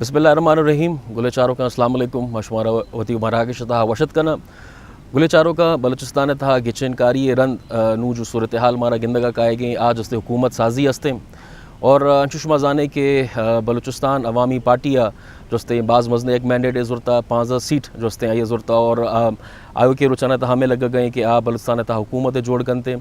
बिस्मिल्लाहिर्रहमानिर्रहीम गुलेचारों का अस्सलाम वालेकुम मशमारा वती मराकश तहा वशत कना गुलेचारों का बलूचिस्तान तहा गिचनकारी रंद नू जो सूरत हाल मारा गिंदगा काएगी आज हस्ते हुकूमत साजी हस्ते और अंशुशमा जाने के बलूचिस्तान अवामी पार्टियाँ जोस्ते बाज़ मजने एक मैंडेट ज़ुरता 15 सीट जोस्ते आई ज़ुरता और आयो के रुचाना था हमें लग गए कि बलूचिस्तान था हुकूमत जोड़ गनते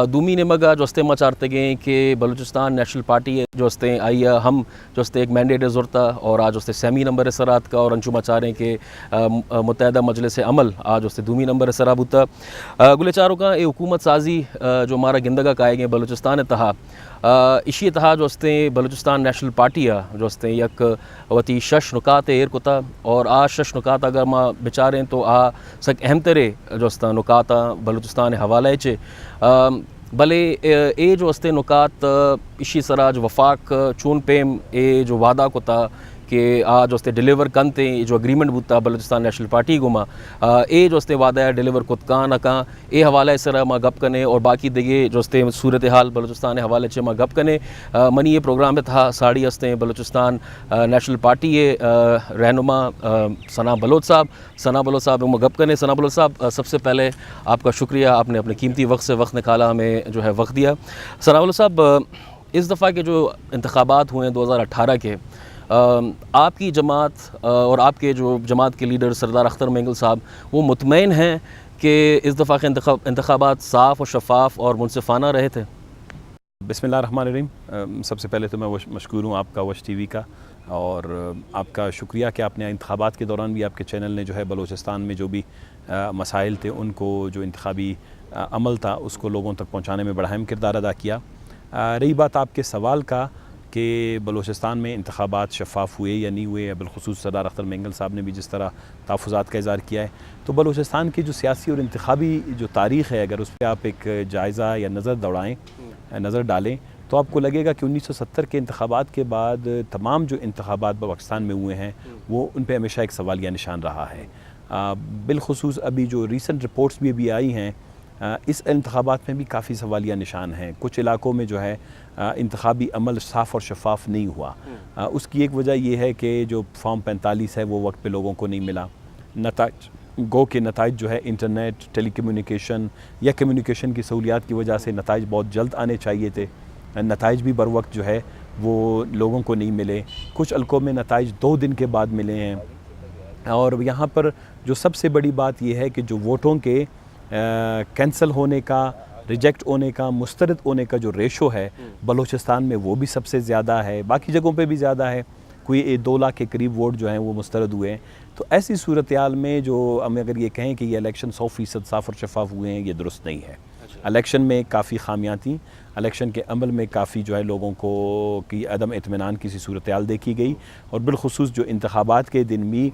दूमी ने मगा जोस्ते मचारते गए कि बलूचिस्तान नेशनल पार्टी जोस्ते आई हम जोस्ते एक मैंडेट ज़ुरता और आज जोस्ते सेमी नंबर सरात का और अंशुमा चाह रहे कि मुत्तहदा मजलिस अमल आज जोस्ते दूमी नंबर सराबुता गुलेचारों का ये हुकूमत साजी जो हमारा गिंदगा काएंगे बलूचिस्तान तहा इसी तहा जोस्ते बलूचिस्तान नेशनल पार्टियाँ जोस्ते यक वती शश नुकात एर कुता और आ शश नुकात अगर माँ बेचारें तो आ सक अहम तरे जोस्ता नुकात बलूचिस्तान हवाले चे भले ए जो हस्ते नुकात इसी सराज वफाक चून पेम ए जो वादा कुता कि आज जोस्ते डिलीवर कनते जो अग्रीमेंट बुता बलूचिस्तान नेशनल पार्टी गुमा ए जोस्ते वादा डिलीवर कुतका नका ए हवाले सर माँ गप कने और बाकी दिगे जोस्ते सूरत हाल बलूचिस्तान हवाले चे माँ गप कने मनी ये प्रोग्राम था साड़ी हस्ते बलूचिस्तान नेशनल पार्टी ये रहनुमा सना बलोच साहब माँ गप कने। सना बलोच साहब सबसे पहले आपका शुक्रिया, आपने अपने कीमती वक्त से वक्त निकाला, हमें जो है वक्त दिया। सना बलोच साहब इस दफ़ा के जो इंतखाबात हुए 2018 के आपकी जमात और आपके जो जमात के लीडर सरदार अख्तर मेंगल साहब वो मुतमईन हैं कि इस दफ़ा के इंतखाबात साफ़ और शफ़ाफ़ और मुनसिफ़ाना रहे थे? बिस्मिल्लाहिर्रहमानिर्रहीम। सबसे पहले तो मैं मशकूर हूँ आपका वश टीवी का और आपका शुक्रिया कि आपने इंतखाबात के दौरान भी आपके चैनल ने जो है बलूचिस्तान में जो भी मसाइल थे उनको जो इंतखाबी अमल था उसको लोगों तक पहुँचाने में बड़ा अहम किरदार अदा किया। रही बात आपके सवाल का कि बलूचिस्तान में इंतखाबात शफ़ाफ़ हुए या नहीं हुए, बिलखुसूस सरदार अख्तर मेंगल साहब ने भी जिस तरह तहफ़्फ़ुज़ात का इज़हार किया है, तो बलूचिस्तान की जो सियासी और इंतखाबी जो तारीख़ है अगर उस पर आप एक जायज़ा या नज़र डालें तो आपको लगेगा कि 1970 के इंतखाबात के बाद तमाम जो इंतखाबात पाकिस्तान में हुए हैं वो उन पर हमेशा एक सवालिया निशान रहा है। बिलखुसूस अभी जो रीसेंट रिपोर्ट्स भी अभी आई हैं इस इंतखाबात में भी काफ़ी सवालिया निशान हैं। कुछ इलाकों में जो है इंतखाबी अमल साफ़ और शफ़ाफ़ नहीं हुआ। उसकी एक वजह यह है कि जो फॉर्म 45 है वो वक्त पे लोगों को नहीं मिला। नताइज जो है इंटरनेट, टेलीकम्युनिकेशन या कम्युनिकेशन की सहूलियात की वजह से नताइज बहुत जल्द आने चाहिए थे, नताइज भी बर वक्त जो है वो लोगों को नहीं मिले। कुछ हल्कों में नताइज 2 दिन के बाद मिले हैं। और यहाँ पर जो सबसे बड़ी बात यह है कि जो वोटों के कैंसिल होने का, रिजेक्ट होने का, मुस्तरद होने का जो रेशो है बलूचिस्तान में वो भी सबसे ज़्यादा है, बाकी जगहों पे भी ज़्यादा है। कोई 2 लाख के करीब वोट जो हैं वो मुस्तरद हुए हैं। तो ऐसी सूरत हाल में जो हम अगर ये कहें कि ये इलेक्शन 100% साफ़ और शफ़ाफ़ हुए हैं, ये दुरुस्त नहीं है। इलेक्शन में काफ़ी खामियाँ थीं, इलेक्शन के अमल में काफ़ी जो है लोगों को की अदम इत्मीनान किसी सूरत हाल देखी गई और बिलखुसूस जो इंतखाबात के दिन भी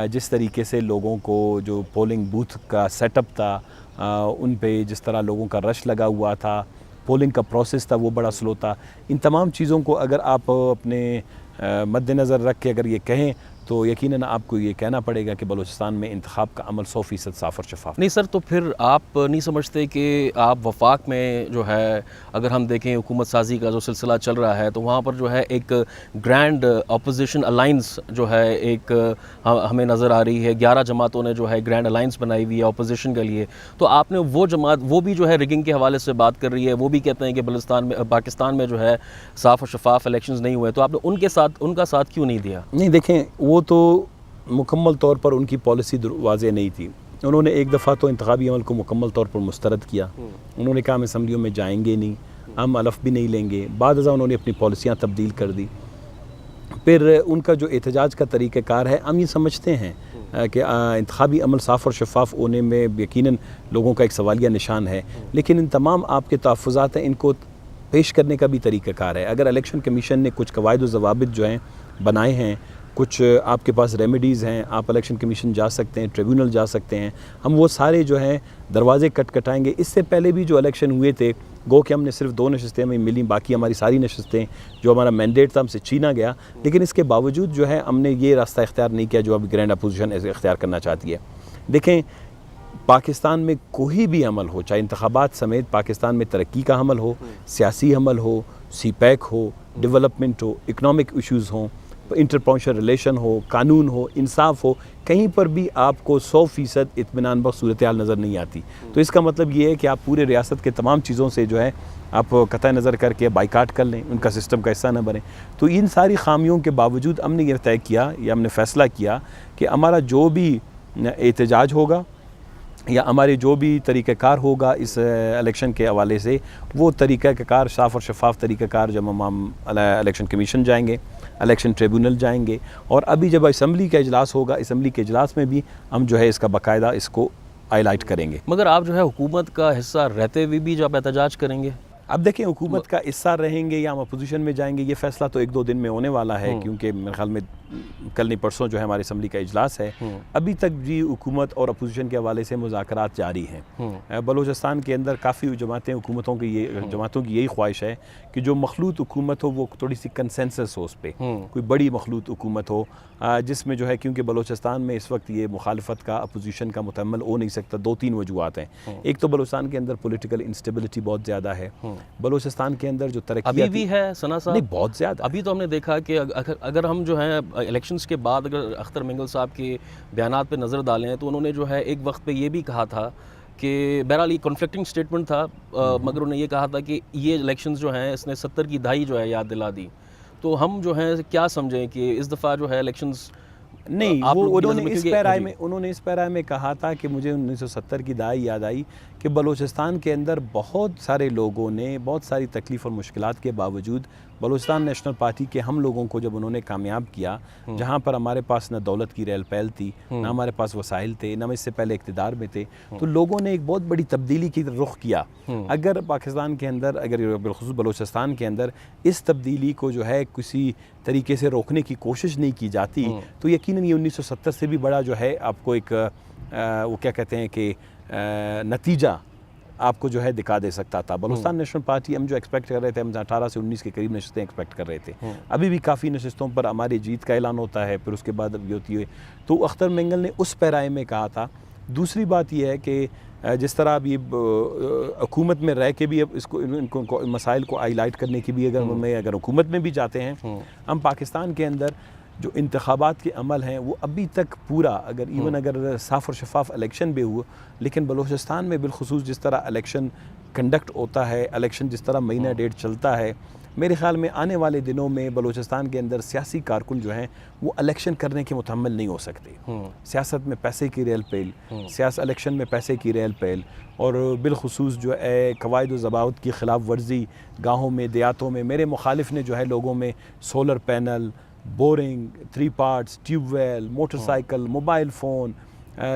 जिस तरीके से लोगों को जो पोलिंग बूथ का सेटअप था उन पे जिस तरह लोगों का रश लगा हुआ था, पोलिंग का प्रोसेस था वो बड़ा स्लो था। इन तमाम चीज़ों को अगर आप अपने मद्देनज़र रख के अगर ये कहें तो यकीनन आपको ये कहना पड़ेगा कि बलूचिस्तान में इंतखाब का अमल 100% साफ़ और शफ़ाफ़ नहीं सर, तो फिर आप नहीं समझते कि आप वफाक में जो है अगर हम देखें हुकूमत साजी का जो सिलसिला चल रहा है तो वहाँ पर जो है एक ग्रैंड अपोजिशन अलाइंस जो है एक हमें नज़र आ रही है। 11 जमातों ने जो है ग्रैंड अलाइंस बनाई हुई है अपोजिशन के लिए। तो आपने वो जमात वो भी जो है रिगिंग के हवाले से बात कर रही है, वो भी कहते हैं कि बलूचिस्तान में पाकिस्तान में जो है साफ़ और शफ़ाफ़ इलेक्शंस नहीं हुए, तो आपने उनका साथ क्यों नहीं दिया? नहीं देखें, वो तो मुकम्मल तौर पर उनकी पॉलिसी वाज़ेह नहीं थी। उन्होंने एक दफ़ा तो इंतखाबी अमल को मुकम्मल तौर पर मुस्तरद किया। उन्होंने कहा हम असम्बलियों में जाएंगे नहीं, हम अलफ भी नहीं लेंगे। बाद उन्होंने अपनी पॉलिसियाँ तब्दील कर दी। फिर उनका जो एहतजाज का तरीक़ाकार है, हम ये समझते हैं कि इंतखाबी अमल साफ़ और शफ़ाफ़ होने में यकीनन लोगों का एक सवालिया निशान है, लेकिन इन तमाम आपके तहफ़्फ़ुज़ात हैं इनको पेश करने का भी तरीक़ाकार है। अगर इलेक्शन कमीशन ने कुछ कवायद व ज़वाबित जो हैं बनाए हैं, कुछ आपके पास रेमेडीज़ हैं, आप इलेक्शन कमीशन जा सकते हैं, ट्रिब्यूनल जा सकते हैं, हम वो सारे जो हैं दरवाज़े खटखटाएंगे। इससे पहले भी जो इलेक्शन हुए थे, गो कि हमने सिर्फ 2 नशस्तें हमें मिली, बाकी हमारी सारी नशस्तें जो हमारा मैंडेट था हमसे छीना गया, लेकिन इसके बावजूद जो है हमने ये रास्ता इख्तियार नहीं किया जो अभी ग्रैंड अपोजिशन इख्तियार करना चाहती है। देखें, पाकिस्तान में कोई भी अमल हो, चाहे इंतखाबात समेत पाकिस्तान में तरक्की का अमल हो, सियासी अमल हो, CPEC हो, डेवलपमेंट हो, इकनॉमिक इशूज़ हों, इंटरप्रोफेशनल रिलेशन हो, कानून हो, इंसाफ हो, कहीं पर भी आपको 100% इत्मीनान बख्श सूरत हाल नज़र नहीं आती। तो इसका मतलब ये है कि आप पूरे रियासत के तमाम चीज़ों से जो है आप कतई नज़र करके बाइकाट कर लें, उनका सिस्टम का हिस्सा न बने। तो इन सारी खामियों के बावजूद हमने ये तय किया या हमने फ़ैसला किया कि हमारा जो भी एहतजाज होगा या हमारे जो भी तरीक़ाकार होगा इस इलेक्शन के हवाले से, वो तरीक़ाकार साफ़ और शफाफ तरीक़ाकार जब हम इलेक्शन कमीशन जाएंगे, इलेक्शन ट्रिब्यूनल जाएंगे, और अभी जब असम्बली का इजलास होगा, असम्बली के इजलास में भी हम जो है इसका बाकायदा इसको हाईलाइट करेंगे। मगर आप जो है हुकूमत का हिस्सा रहते हुए भी जब एहतजाज करेंगे? अब देखें, हुकूमत का हिस्सा रहेंगे या हम अपोजिशन में जाएंगे, ये फ़ैसला तो 1-2 दिन में होने वाला है, क्योंकि मेरे ख्याल में कल नहीं परसों जो है हमारी असम्बली का इजलास है। अभी तक भी हुकूमत और अपोजिशन के हवाले से मुज़ाकरात जारी हैं। बलूचिस्तान के अंदर काफ़ी जमातें, हुकूमतों की यही ख्वाहिश है कि जो मखलूत हुकूमत हो वो थोड़ी सी कंसेंसस हो, उस पर कोई बड़ी मखलूत हुकूमत हो, जिसमें जो है, क्योंकि बलूचिस्तान में इस वक्त ये मुखालफत का, अपोजिशन का मुतम्मल हो नहीं सकता। 2-3 वजूहात हैं। एक तो बलूचिस्तान के अंदर पोलिटिकल इंस्टेबिलिटी बहुत ज़्यादा है। बलूचिस्तान के अंदर जो तरक्की अभी भी है सना साहब? नहीं, बहुत ज़्यादा। अभी तो हमने देखा कि अगर हम जो है इलेक्शंस के बाद अगर अख्तर मिंगल साहब के बयानात पे नज़र डालें तो उन्होंने जो है एक वक्त पे ये भी कहा था कि बहरहाल ये कॉन्फ्लिक्टिंग स्टेटमेंट था, मगर उन्होंने ये कहा था कि ये इलेक्शंस जो हैं इसने 70 की दहाई जो है याद दिला दी। तो हम जो है क्या समझें कि इस दफ़ा जो है इलेक्शंस नहीं, वो उन्होंने इस पैरा में कहा था कि मुझे 1970 की दहाई याद आई कि बलूचिस्तान के अंदर बहुत सारे लोगों ने बहुत सारी तकलीफ़ और मुश्किलात के बावजूद बलूचिस्तान नेशनल पार्टी के हम लोगों को जब उन्होंने कामयाब किया, जहाँ पर हमारे पास न दौलत की रेल पहल थी, न हमारे पास वसाइल थे, न इससे पहले इक़्तिदार में थे, तो लोगों ने एक बहुत बड़ी तब्दीली की रुख किया। अगर पाकिस्तान के अंदर, अगर बिलखुसूस बलूचिस्तान के अंदर इस तब्दीली को जो है किसी तरीके से रोकने की कोशिश नहीं की जाती, तो यकीनन ये 1970 से भी बड़ा जो है आपको एक वो क्या कहते हैं कि नतीजा आपको जो है दिखा दे सकता था। बलूचिस्तान नेशनल पार्टी हम जो एक्सपेक्ट कर रहे थे, हम 18 से 19 के करीब नशस्तें एक्सपेक्ट कर रहे थे। अभी भी काफ़ी नशस्तों पर हमारी जीत का ऐलान होता है, फिर उसके बाद अभी होती है। तो अख्तर मिंगल ने उस पैराए में कहा था। दूसरी बात यह है कि जिस तरह अब ये हुकूमत में रह के भी अब इनको मसाइल को हाईलाइट करने की भी अगर हुकूमत में भी जाते हैं, हम पाकिस्तान के अंदर जो इंतखाबात के अमल हैं वो अभी तक पूरा, अगर साफ़ और शफाफ इलेक्शन भी हुआ, लेकिन बलूचिस्तान में बिलखुसूस जिस तरह इलेक्शन कंडक्ट होता है, इलेक्शन जिस तरह महीना डेढ़ चलता है, मेरे ख़्याल में आने वाले दिनों में बलूचिस्तान के अंदर सियासी कारकुन जो हैं वो इलेक्शन करने के मुतहम्मिल नहीं हो सकते। सियासत में पैसे की रेल पेल, इलेक्शन में पैसे की रेल पेल, और बिलखुसूस जो है कवायद व ज़वाबित की ख़िलाफ़ वर्जी गाँवों में, देहातों में। मेरे मुखालिफ ने जो है लोगों में solar panel, boring, 3 parts, tubewell, motorcycle, mobile phone,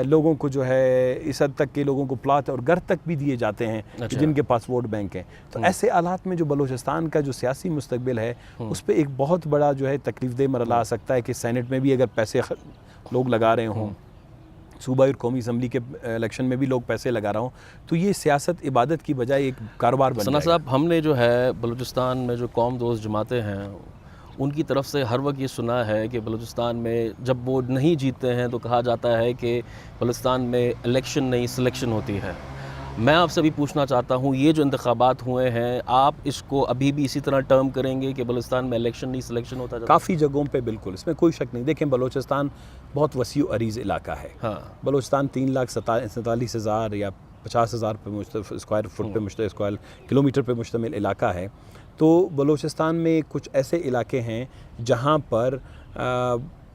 लोगों को जो है इस हद तक के लोगों को प्लाट और घर तक भी दिए जाते हैं। अच्छा। जिनके पास वोट बैंक हैं। तो ऐसे हालात में जो बलूचिस्तान का जो सियासी मुस्तकबिल है उस पर एक बहुत बड़ा जो है तकलीफ़देह मरला आ सकता है कि सेनेट में भी अगर पैसे लोग लगा रहे हों, सूबाई और कौमी असम्बली के इलेक्शन में भी लोग पैसे लगा रहा हूँ, तो ये सियासत इबादत की बजाय एक कारोबार बन जाएगा। सना साहब, हमने जो है बलूचिस्तान में जो कौम दोस्त जमातें हैं उनकी तरफ से हर वक्त ये सुना है कि बलूचिस्तान में जब वो नहीं जीतते हैं तो कहा जाता है कि बलूचिस्तान में इलेक्शन नहीं सिलेक्शन होती है। मैं आपसे भी पूछना चाहता हूँ, ये जो इंतखाबात हुए हैं, आप इसको अभी भी इसी तरह टर्म करेंगे कि बलूचिस्तान में इलेक्शन नहीं सिलेक्शन होता? काफ़ी जगहों पे बिल्कुल, इसमें कोई शक नहीं। देखें, बलूचिस्तान बहुत वसी अरीज़ इलाका है। हाँ। बलूचिस्तान 3,47,000 या 50,000 पे स्क्वायर फुट पे स्क्वायर किलोमीटर पे मुश्तमिल इलाका है। तो बलूचिस्तान में कुछ ऐसे इलाके हैं जहाँ पर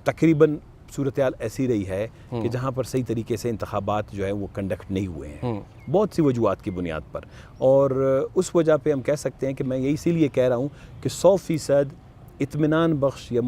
तकरीबन सूरत हाल ऐसी रही है कि जहाँ पर सही तरीके से इंतखाबात जो है वो कंडक्ट नहीं हुए हैं, बहुत सी वजूहात की बुनियाद पर। और उस वजह पे हम कह सकते हैं कि मैं यही इसीलिए कह रहा हूँ कि 100% इत्मीनान बख्श या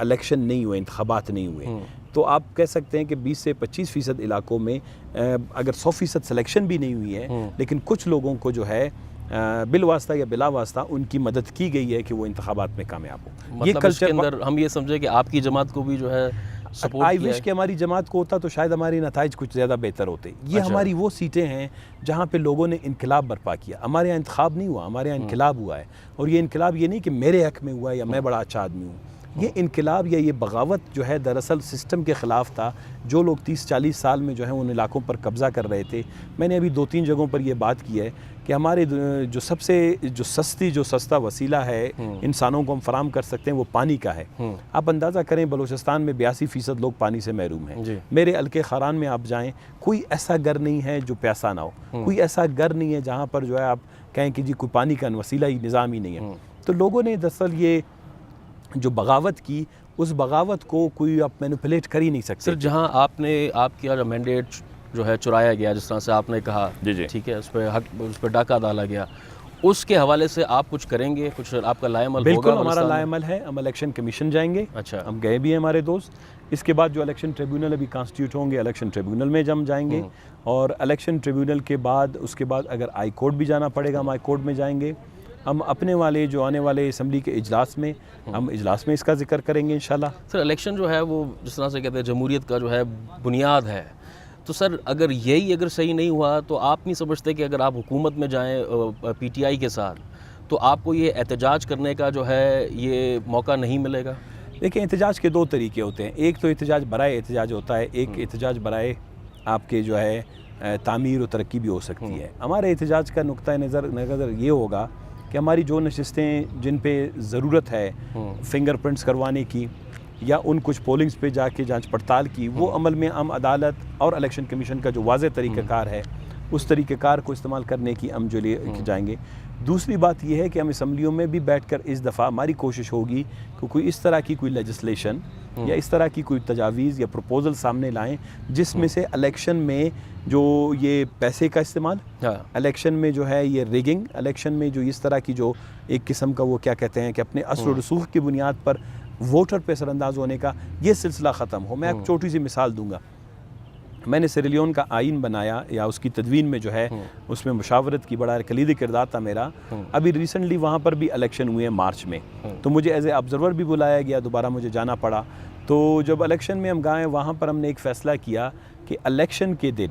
इलेक्शन नहीं हुए, इंतखाबात नहीं हुए। तो आप कह सकते हैं कि 20 से 25% इलाकों में अगर 100% सिलेक्शन भी नहीं हुई है, लेकिन कुछ लोगों को जो है बिलवास्ता या बिला वास्ता उनकी मदद की गई है कि वो इंतखाबात में कामयाब हो। मतलब ये कल्चर अंदर हम ये समझे कि आपकी जमात को भी जो है सपोर्ट आई विश कि हमारी जमात को होता तो शायद हमारी नताइज कुछ ज़्यादा बेहतर होते। ये अच्छा। हमारी वो सीटें हैं जहाँ पे लोगों ने इनकलाब बर्पा किया। हमारे यहाँ इंतखाब नहीं हुआ, हमारे यहाँ इनकलाब हुआ है। और ये इनकलाब ये नहीं कि मेरे हक में हुआ है या मैं बड़ा अच्छा आदमी हूँ। ये इनकलाब या ये बगावत जो है दरअसल सिस्टम के ख़िलाफ़ था। जो लोग 30-40 साल में जो है उन इलाकों पर कब्ज़ा कर रहे थे। मैंने अभी 2-3 जगहों पर ये बात की है कि हमारे जो सबसे जो सस्ता वसीला है इंसानों को हम फराम कर सकते हैं वो पानी का है। आप अंदाज़ा करें बलूचिस्तान में 82% लोग पानी से महरूम हैं। मेरे हल्के खारान में आप जाएँ, कोई ऐसा घर नहीं है जो प्यासा ना हो, कोई ऐसा घर नहीं है जहाँ पर जो है आप कहें कि जी कोई पानी का वसीला ही निज़ाम ही नहीं है। तो लोगों ने दरअसल ये जो बगावत की, उस बगावत को कोई आप मैनिपुलेट कर ही नहीं सकते। सर जहाँ आपका जो मैंडेट जो है चुराया गया, जिस तरह से आपने कहा, ठीक है, उस पर डाका डाला गया, उसके हवाले से आप कुछ करेंगे, कुछ आपका लाएमल होगा? बिल्कुल हमारा लाएमल है। हम इलेक्शन कमीशन जाएंगे। अच्छा, हम गए भी हैं हमारे दोस्त। इसके बाद जो इलेक्शन ट्रिब्यूनल अभी कॉन्स्टिट्यूट होंगे, इलेक्शन ट्रिब्यूनल में हम जाएंगे और इलेक्शन ट्रिब्यूनल के बाद उसके बाद अगर हाई कोर्ट भी जाना पड़ेगा हम हाई कोर्ट में जाएंगे। हम अपने वाले जो आने वाले असम्बली के इजलास में हम इजलास में इसका जिक्र करेंगे इंशाल्लाह। सर इलेक्शन जो है वो जिस तरह से कहते हैं जमहूरियत का जो है बुनियाद है, तो सर अगर अगर सही नहीं हुआ तो आप नहीं समझते कि अगर आप हुकूमत में जाएं PTI के साथ तो आपको ये एहतजाज करने का जो है ये मौका नहीं मिलेगा? देखिए एहतजाज के 2 तरीके होते हैं। एक तो एहतजाज बराए एहतजाज होता है, एक एहतजाज बराए आपके जो है तामीर और तरक्की भी हो सकती है। हमारे एहतजाज का नुक्ता नज़र ये होगा कि हमारी जो नशिस्तें जिन पे ज़रूरत है फिंगरप्रिंट्स करवाने की या उन कुछ पोलिंग्स पे जाके जांच पड़ताल की, वो अमल में हम अदालत और इलेक्शन कमीशन का जो वाज़ेह तरीक़ाकार है उस तरीक़ाकार को इस्तेमाल करने की हम जो ले जाएंगे। दूसरी बात यह है कि हम असम्बलियों में भी बैठकर इस दफ़ा हमारी कोशिश होगी कि कोई इस तरह की कोई लेजिस्लेशन या इस तरह की कोई तजावीज़ या प्रपोज़ल सामने लाएं जिसमें से इलेक्शन में जो ये पैसे का इस्तेमाल, इलेक्शन में जो है ये रिगिंग, इलेक्शन में जो इस तरह की जो एक किस्म का वो क्या कहते हैं कि अपने अस्ल और रसूख की बुनियाद पर वोटर पे असरअंदाज होने का ये सिलसिला ख़त्म हो। मैं एक छोटी सी मिसाल दूंगा। मैंने सिरेलियोन का आइन बनाया या उसकी तदवीन में जो है उसमें मुशावरत की बड़ा कलीदी किरदार था मेरा। अभी रिसेंटली वहाँ पर भी इलेक्शन हुए हैं मार्च में, तो मुझे एज ए ऑब्ज़र्वर भी बुलाया गया, दोबारा मुझे जाना पड़ा। तो जब इलेक्शन में हम गए वहाँ पर हमने एक फ़ैसला किया कि इलेक्शन के दिन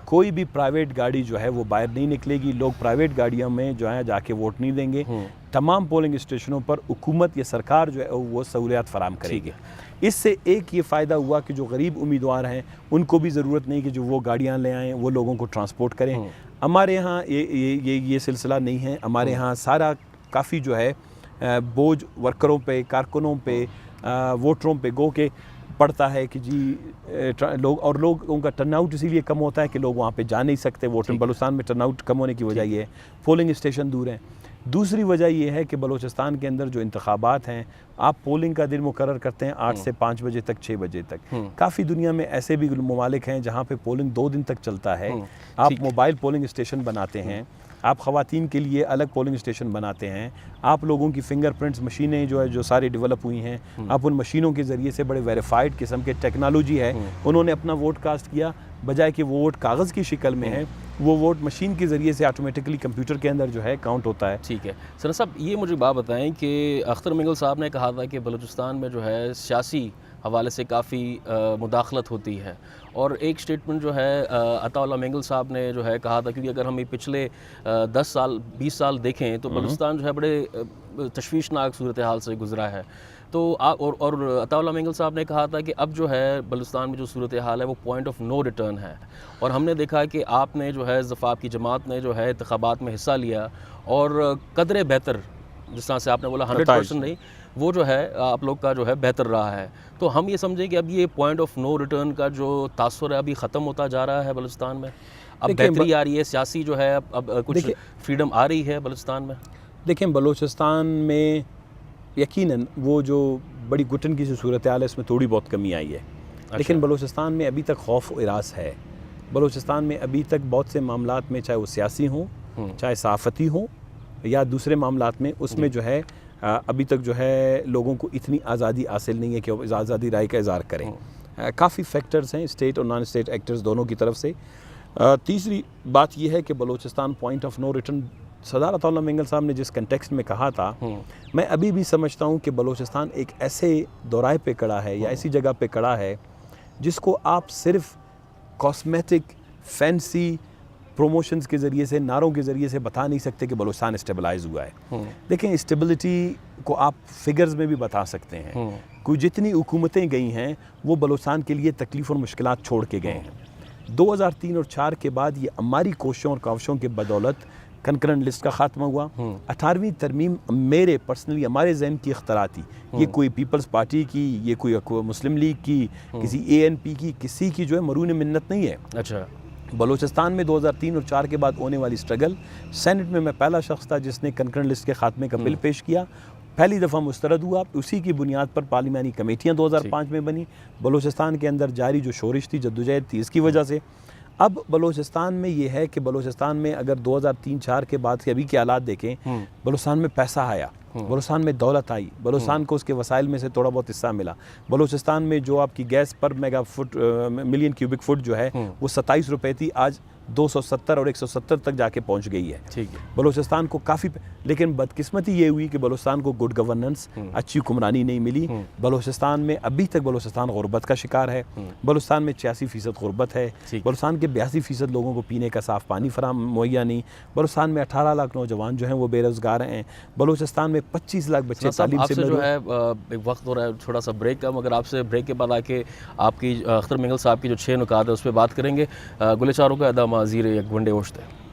कोई भी प्राइवेट गाड़ी जो है वो बाहर नहीं निकलेगी, लोग प्राइवेट गाड़ियों में जो है जाके वोट नहीं देंगे। तमाम पोलिंग स्टेशनों पर हुकूमत या सरकार जो है वो सहूलियात फराम करेगी। इससे एक ये फ़ायदा हुआ कि जो गरीब उम्मीदवार हैं उनको भी ज़रूरत नहीं कि जो वो गाड़ियाँ ले आएँ, वो लोगों को ट्रांसपोर्ट करें। हमारे यहाँ ये सिलसिला नहीं है। हमारे यहाँ सारा काफ़ी जो है बोझ वर्करों पे, कारकुनों पे, वोटरों पे गो के पड़ता है कि जी लोगों का टर्नआउट इसीलिए कम होता है कि लोग वहाँ पे जा नहीं सकते। वोटिंग बलूचिस्तान में टर्नआउट कम होने की वजह ये है, पोलिंग स्टेशन दूर हैं। दूसरी वजह ये है कि बलूचिस्तान के अंदर जो इंतखाबात हैं, आप पोलिंग का दिन मुकर्रर करते हैं 8 से 5 बजे तक, 6 बजे तक। काफ़ी दुनिया में ऐसे भी ममालिक हैं जहाँ पे पोलिंग 2 दिन तक चलता है। आप मोबाइल पोलिंग स्टेशन बनाते हैं, आप ख़वातीन के लिए अलग पोलिंग स्टेशन बनाते हैं, आप लोगों की फिंगरप्रिंट्स मशीनें जो है जो सारी डेवलप हुई हैं, आप उन मशीनों के ज़रिए से बड़े वेरीफाइड किस्म के टेक्नोलॉजी है, उन्होंने अपना वोट कास्ट किया, बजाय कि वो वोट कागज़ की शिकल में है, वो वोट मशीन के ज़रिए से ऑटोमेटिकली कंप्यूटर के अंदर जो है काउंट होता है। ठीक है सर साहब, ये मुझे बात बताएं कि अख्तर मिंगल साहब ने कहा था कि बलूचिस्तान में जो है सियासी हवाले से काफ़ी मुदाखलत होती है, और एक स्टेटमेंट जो है अताउल्लाह मिंगल साहब ने जो है कहा था, क्योंकि अगर हम पिछले 10 साल 20 साल देखें तो बलूचिस्तान जो है बड़े तशवीशनाक सूरत हाल से गुजरा है। तो और अताउल्लाह मिंगल साहब ने कहा था कि अब जो है बलूचिस्तान में जो सूरत हाल है वो पॉइंट ऑफ नो रिटर्न है, और हमने देखा कि आपने जो है ज़फ़ाफ की जमात ने जो है इंतखाबात में हिस्सा लिया और कदरे बेहतर, जिस तरह से आपने बोला 100% नहीं, वो जो है आप लोग का जो है बेहतर रहा है। तो हम ये समझें कि अब ये पॉइंट ऑफ नो रिटर्न का जो तासुर है अभी ख़त्म होता जा रहा है बलूचिस्तान में, अब बेहतरी आ रही है, सियासी जो है अब कुछ फ्रीडम आ रही है बलूचिस्तान में। देखें बलूचिस्तान में यकीनन वो जो बड़ी घुटन की सूरत हाल है इसमें थोड़ी बहुत कमी आई है। लेकिन बलूचिस्तान में अभी तक खौफ और इरास है। बलूचिस्तान में अभी तक बहुत से मामलात में, चाहे वो सियासी हों, चाहे सहाफ़ती हों या दूसरे मामलात में, उसमें जो है अभी तक जो है लोगों को इतनी आज़ादी हासिल नहीं है कि वो आज़ादी राय का इज़हार करें। काफ़ी फैक्टर्स हैं स्टेट और नॉन स्टेट एक्टर्स दोनों की तरफ से। तीसरी बात यह है कि Balochistan point of no return Sardar Ataullah Mengal साहब ने जिस कंटेक्स्ट में कहा था, मैं अभी भी समझता हूँ कि बलूचिस्तान एक ऐसे दौराए पे खड़ा है या ऐसी जगह पे खड़ा है जिसको आप सिर्फ कॉस्मेटिक फैंसी प्रोमोशंस के ज़रिए से, नारों के ज़रिए से बता नहीं सकते कि बलूचिस्तान स्टेबलाइज हुआ है। देखें स्टेबिलिटी को आप फिगर्स में भी बता सकते हैं। कोई जितनी हुकूमतें गई हैं वो बलूचिस्तान के लिए तकलीफ़ और मुश्किलात छोड़ के गए हैं। 2003 और 4 के बाद ये हमारी कोशिशों और काविशों के बदौलत कंकरेंट लिस्ट का खात्मा हुआ। 18वीं तरमीम मेरे पर्सनली हमारे जहन की इख्तरा थी। ये कोई पीपल्स पार्टी की, ये कोई मुस्लिम लीग की, किसी ANP की, किसी की जो है मरून मिन्नत नहीं है। अच्छा, बलूचिस्तान में 2003 और 4 के बाद होने वाली स्ट्रगल, सेनेट में मैं पहला शख्स था जिसने कंकरेंट लिस्ट के खात्मे का बिल पेश किया। पहली दफ़ा मुस्तरद हुआ, उसी की बुनियाद पर पार्लिमानी कमेटियाँ 2005 में बनी। बलूचिस्तान के अंदर जारी जो शोरिश थी, जद्दोजहद थी, इसकी वजह से अब बलूचिस्तान में ये है कि बलूचिस्तान में अगर 2003-4 के बाद के अभी के हालात देखें, बलूचिस्तान में पैसा आया, बलूचिस्तान में दौलत आई, बलूचिस्तान को उसके वसाइल में से थोड़ा बहुत हिस्सा मिला। बलूचिस्तान में जो आपकी गैस पर mega foot million cubic foot जो है वो 27 रुपये थी, आज 270 और 170 तक जाके पहुंच गई है। ठीक है। बलूचिस्तान को काफ़ी, लेकिन बदकिस्मती ये हुई कि बलूचिस्तान को गुड गवर्नेंस, अच्छी हुक्मरानी नहीं मिली। बलूचिस्तान में अभी तक बलूचिस्तान गुर्बत का शिकार है। बलूचिस्तान में 86% गुर्बत है। बलूचिस्तान के 82% लोगों को पीने का साफ़ पानी फराम मुहैया नहीं। बलूचिस्तान में 18 लाख नौजवान जो हैं वो बेरोज़गार हैं। बलूचिस्तान में 25 लाख बच्चे तालीम से जो है एक वक्त हो रहा है थोड़ा सा ब्रेक का, मगर आपसे ब्रेक के बाद आके आपकी अख्तर मिंगल साहब की जो 6 नुकात है उस पर बात करेंगे। गुले चारों का अदा माजीर एक वनडे होस्ट है।